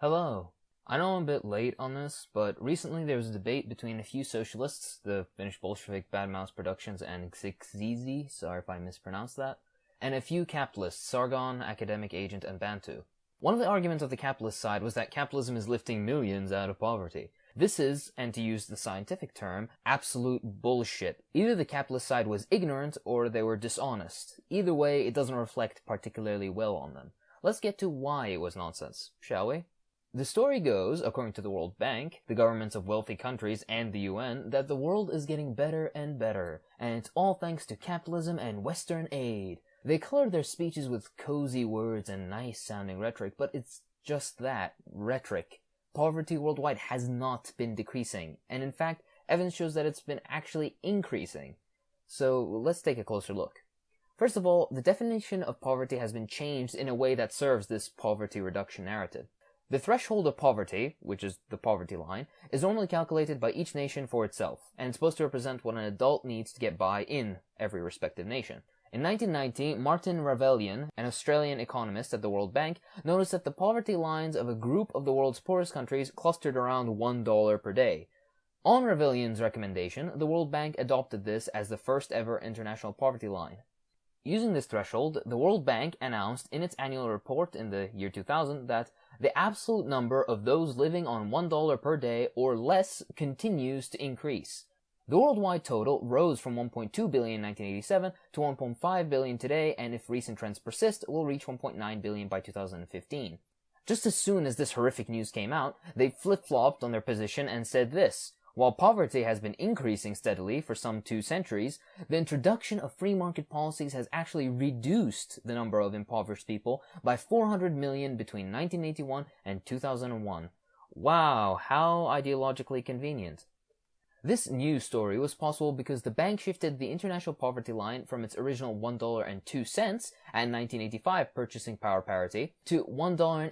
Hello. I know I'm a bit late on this, but recently there was a debate between a few socialists, the Finnish Bolshevik Bad Mouse Productions and Xizizi, sorry if I mispronounced that, and a few capitalists, Sargon, Academic Agent, and Bantu. One of the arguments of the capitalist side was that capitalism is lifting millions out of poverty. This is, and to use the scientific term, absolute bullshit. Either the capitalist side was ignorant or they were dishonest. Either way, it doesn't reflect particularly well on them. Let's get to why it was nonsense, shall we? The story goes, according to the World Bank, the governments of wealthy countries, and the UN, that the world is getting better and better, and it's all thanks to capitalism and Western aid. They color their speeches with cozy words and nice-sounding rhetoric, but it's just that, rhetoric. Poverty worldwide has not been decreasing, and in fact, evidence shows that it's been actually increasing. So let's take a closer look. First of all, the definition of poverty has been changed in a way that serves this poverty reduction narrative. The threshold of poverty, which is the poverty line, is normally calculated by each nation for itself, and it's supposed to represent what an adult needs to get by in every respective nation. In 1990, Martin Ravellian, an Australian economist at the World Bank, noticed that the poverty lines of a group of the world's poorest countries clustered around $1 per day. On Ravellian's recommendation, the World Bank adopted this as the first ever international poverty line. Using this threshold, the World Bank announced in its annual report in the year 2000 that the absolute number of those living on $1 per day or less continues to increase. The worldwide total rose from 1.2 billion in 1987 to 1.5 billion today, and if recent trends persist, will reach 1.9 billion by 2015. Just as soon as this horrific news came out, they flip-flopped on their position and said this: while poverty has been increasing steadily for some 2 centuries, the introduction of free market policies has actually reduced the number of impoverished people by 400 million between 1981 and 2001. Wow, how ideologically convenient. This news story was possible because the bank shifted the international poverty line from its original $1.02 at 1985 purchasing power parity to $1.08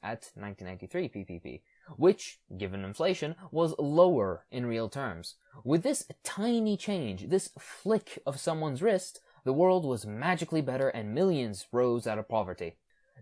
at 1993 PPP, which, given inflation, was lower in real terms. With this tiny change, this flick of someone's wrist, the world was magically better and millions rose out of poverty.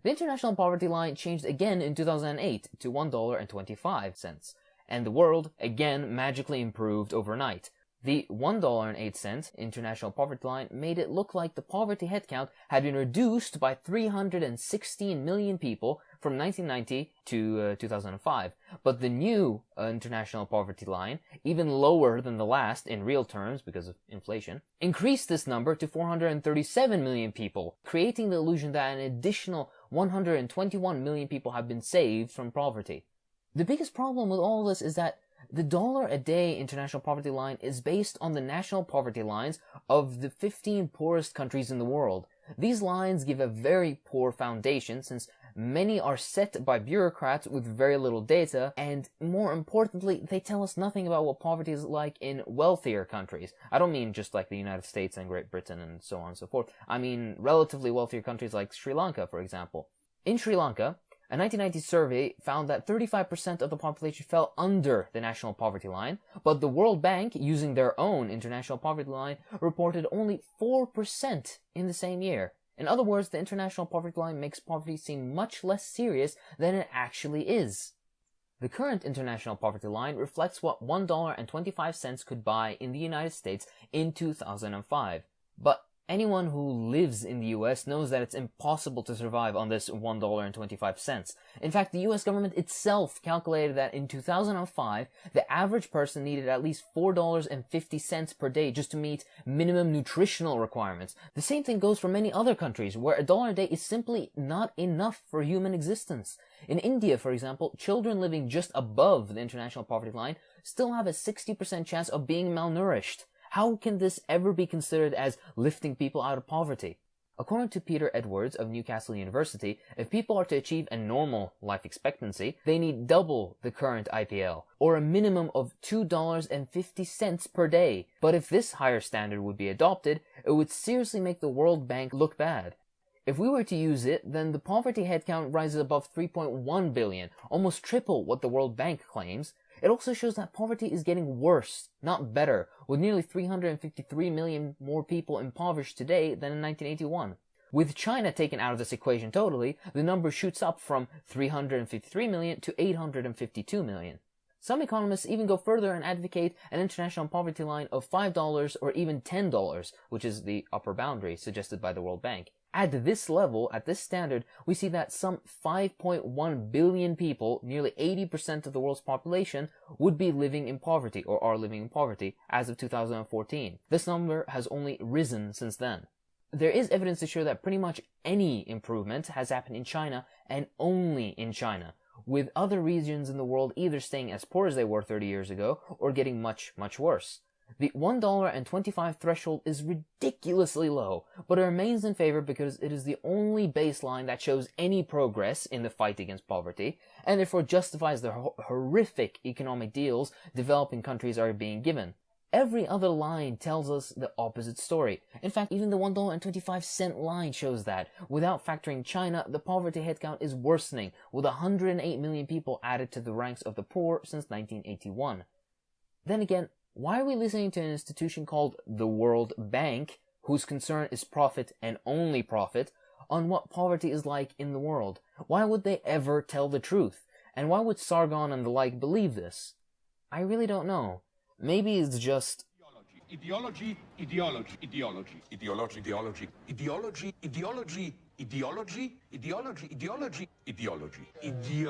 The international poverty line changed again in 2008 to $1.25. And the world, again, magically improved overnight. The $1.08 international poverty line made it look like the poverty headcount had been reduced by 316 million people from 1990 to 2005. But the new international poverty line, even lower than the last in real terms because of inflation, increased this number to 437 million people, creating the illusion that an additional 121 million people have been saved from poverty. The biggest problem with all this is that the $1-a-day international poverty line is based on the national poverty lines of the 15 poorest countries in the world. These lines give a very poor foundation since many are set by bureaucrats with very little data, and more importantly, they tell us nothing about what poverty is like in wealthier countries. I don't mean just like the United States and Great Britain and so on and so forth. I mean relatively wealthier countries like Sri Lanka, for example. In Sri Lanka, a 1990 survey found that 35% of the population fell under the national poverty line, but the World Bank, using their own international poverty line, reported only 4% in the same year. In other words, the international poverty line makes poverty seem much less serious than it actually is. The current international poverty line reflects what $1.25 could buy in the United States in 2005. But anyone who lives in the US knows that it's impossible to survive on this $1.25. In fact, the US government itself calculated that in 2005, the average person needed at least $4.50 per day just to meet minimum nutritional requirements. The same thing goes for many other countries, where $1 a day is simply not enough for human existence. In India, for example, children living just above the international poverty line still have a 60% chance of being malnourished. How can this ever be considered as lifting people out of poverty? According to Peter Edwards of Newcastle University, if people are to achieve a normal life expectancy, they need double the current IPL, or a minimum of $2.50 per day. But if this higher standard would be adopted, it would seriously make the World Bank look bad. If we were to use it, then the poverty headcount rises above 3.1 billion, almost triple what the World Bank claims. It also shows that poverty is getting worse, not better, with nearly 353 million more people impoverished today than in 1981. With China taken out of this equation totally, the number shoots up from 353 million to 852 million. Some economists even go further and advocate an international poverty line of $5 or even $10, which is the upper boundary suggested by the World Bank. At this level, at this standard, we see that some 5.1 billion people, nearly 80% of the world's population, would be living in poverty or are living in poverty as of 2014. This number has only risen since then. There is evidence to show that pretty much any improvement has happened in China and only in China, with other regions in the world either staying as poor as they were 30 years ago or getting much, much worse. The $1.25 threshold is ridiculously low, but it remains in favor because it is the only baseline that shows any progress in the fight against poverty, and therefore justifies the horrific economic deals developing countries are being given. Every other line tells us the opposite story. In fact, even the $1.25 line shows that. Without factoring China, the poverty headcount is worsening, with 108 million people added to the ranks of the poor since 1981. Then again, why are we listening to an institution called the World Bank, whose concern is profit and only profit, on what poverty is like in the world? Why would they ever tell the truth? And why would Sargon and the like believe this? I really don't know. Maybe it's just ideology, ideology, ideology, ideology, ideology, ideology, ideology, ideology, ideology, ideology, ideology, ideology.